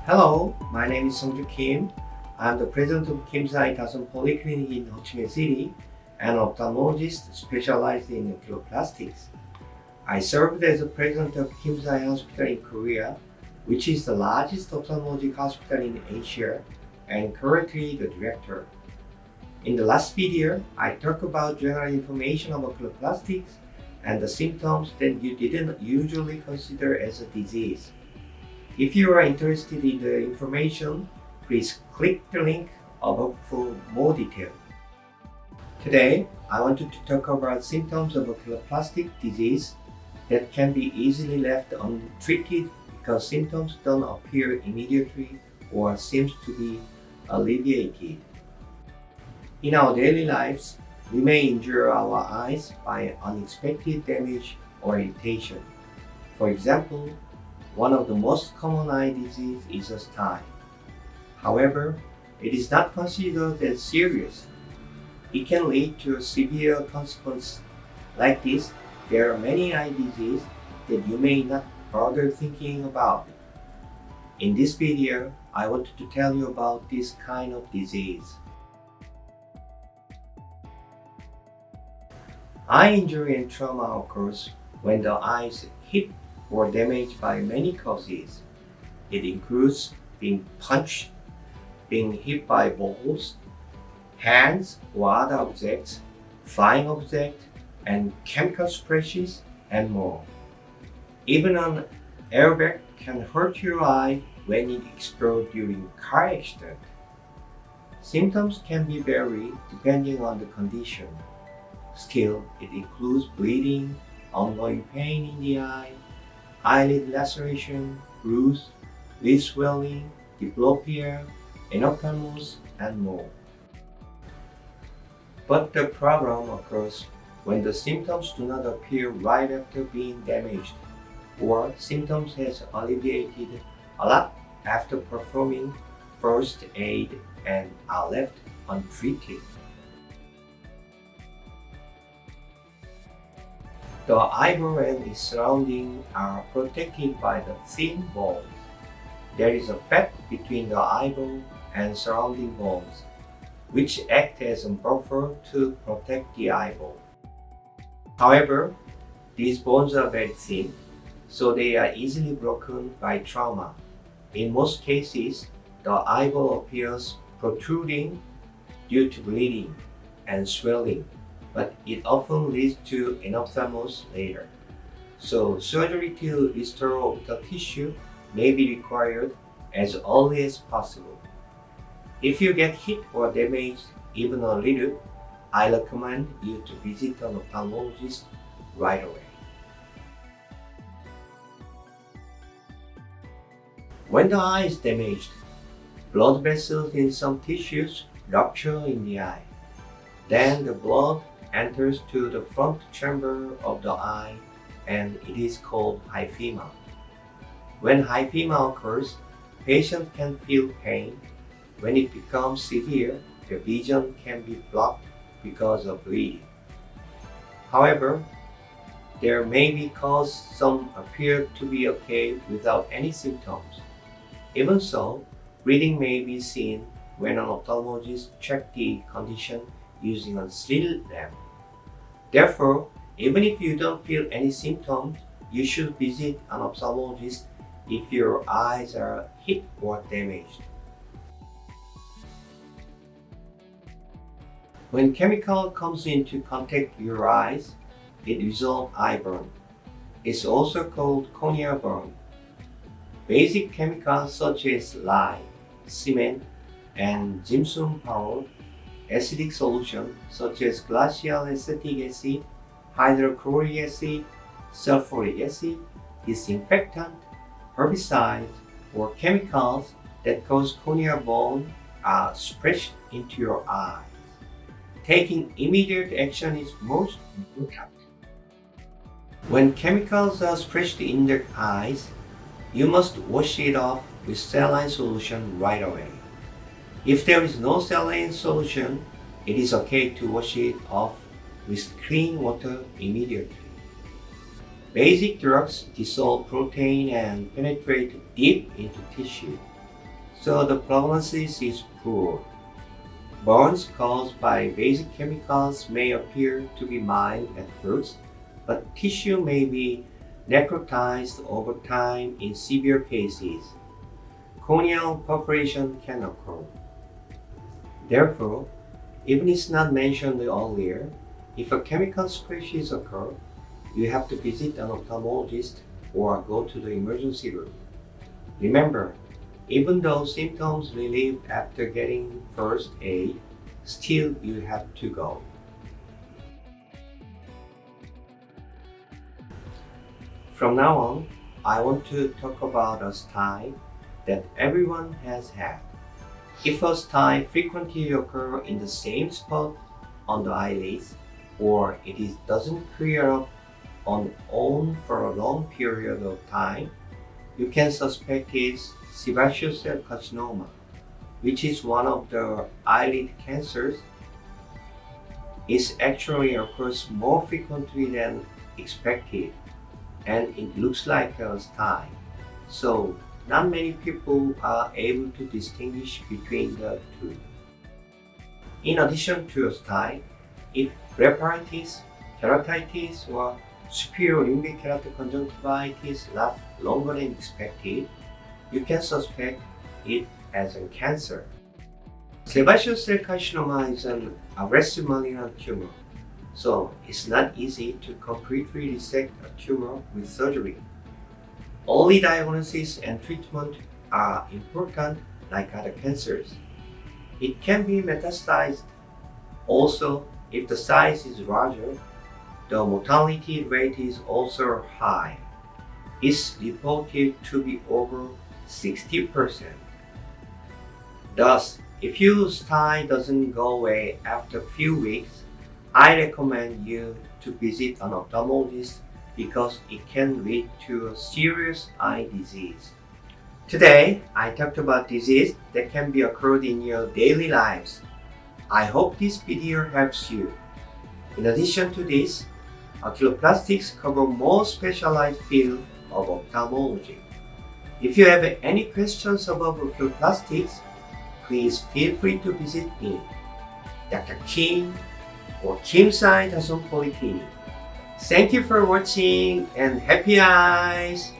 Hello, my name is Kim. I'm the president of Kim's Eye Polyclinic in Ho Chi Minh City and ophthalmologist specialized in oculoplastics. I served as the president of Kim's Eye Hospital in Korea, which is the largest ophthalmologic hospital in Asia, and currently the director. In the last video, I talked about general information of oculoplastics and the symptoms that you didn't usually consider as a disease. If you are interested in the information, please click the link above for more detail. Today, I wanted to talk about symptoms of oculoplastic disease that can be easily left untreated because symptoms don't appear immediately or seems to be alleviated. In our daily lives, we may injure our eyes by unexpected damage or irritation. For example, one of the most common eye disease is a sty. However, it is not considered as serious. It can lead to severe consequences. Like this, there are many eye diseases that you may not bother thinking about. In this video, I wanted to tell you about this kind of disease. Eye injury and trauma occurs when the eye is hit or damaged by many causes. It includes being punched, being hit by balls, hands or other objects, flying objects, and chemical splashes, and more. Even an airbag can hurt your eye when it explodes during car accident. Symptoms can be varied depending on the condition. Still, it includes bleeding, ongoing pain in the eye, eyelid laceration, bruise, lid swelling, diplopia, enophthalmos, and more. But the problem occurs when the symptoms do not appear right after being damaged, or symptoms has alleviated a lot after performing first aid and are left untreated. The eyeball and its surrounding are protected by the thin bones. There is a fat between the eyeball and surrounding bones, which act as a buffer to protect the eyeball. However, these bones are very thin, so they are easily broken by trauma. In most cases, the eyeball appears protruding due to bleeding and swelling, but it often leads to enophthalmos later. So surgery to restore the tissue may be required as early as possible. If you get hit or damaged even a little, I recommend you to visit an ophthalmologist right away. When the eye is damaged, blood vessels in some tissues rupture in the eye. Then the blood enters to the front chamber of the eye and it is called hyphema. When hyphema occurs, patient can feel pain. When it becomes severe, the vision can be blocked because of bleeding. However, there may be cause some appear to be okay without any symptoms. Even so, bleeding may be seen when an ophthalmologist checks the condition using a slit lamp. Therefore, even if you don't feel any symptoms, you should visit an ophthalmologist if your eyes are hit or damaged. When chemical comes into contact with your eyes, it results eye burn. It's also called cornea burn. Basic chemicals such as lye, cement, and gypsum powder, acidic solution such as glacial acetic acid, hydrochloric acid, sulfuric acid, disinfectant, herbicides, or chemicals that cause cornea burn are splashed into your eyes. Taking immediate action is most important. When chemicals are splashed in the eyes, you must wash it off with saline solution right away. If there is no saline solution, it is okay to wash it off with clean water immediately. Basic drugs dissolve protein and penetrate deep into tissue. so the prognosis is poor. Burns caused by basic chemicals may appear to be mild at first, but tissue may be necrotized over time in severe cases. Corneal perforation can occur. Therefore, even if it's not mentioned earlier, if a chemical splashes occur, you have to visit an ophthalmologist or go to the emergency room. Remember, even though symptoms relieve after getting first aid, still you have to go. From now on, I want to talk about a style that everyone has had. If a style frequently occurs in the same spot on the eyelids, or doesn't clear up on own for a long period of time, you can suspect it's sebaceous cell carcinoma, which is one of the eyelid cancers. It actually occurs more frequently than expected, and it looks like a style. So, not many people are able to distinguish between the two. In addition to a style, if blepharitis, keratitis, or superior limbic keratoconjunctivitis last longer than expected, you can suspect it as a cancer. Sebaceous cell carcinoma is an aggressive malignant tumor, so it's not easy to completely resect a tumor with surgery. Early diagnosis and treatment are important like other cancers. It can be metastasized. Also, if the size is larger, the mortality rate is also high. It's reported to be over 60%. Thus, if your style doesn't go away after a few weeks, I recommend you to visit an ophthalmologist because it can lead to a serious eye disease. Today, I talked about disease that can be occurred in your daily lives. I hope this video helps you. In addition to this, oculoplastics cover more specialized field of ophthalmology. If you have any questions about oculoplastics, please feel free to visit me, Dr. Kim or Kim-sae Dasun Polyclinic. Thank you for watching and happy eyes!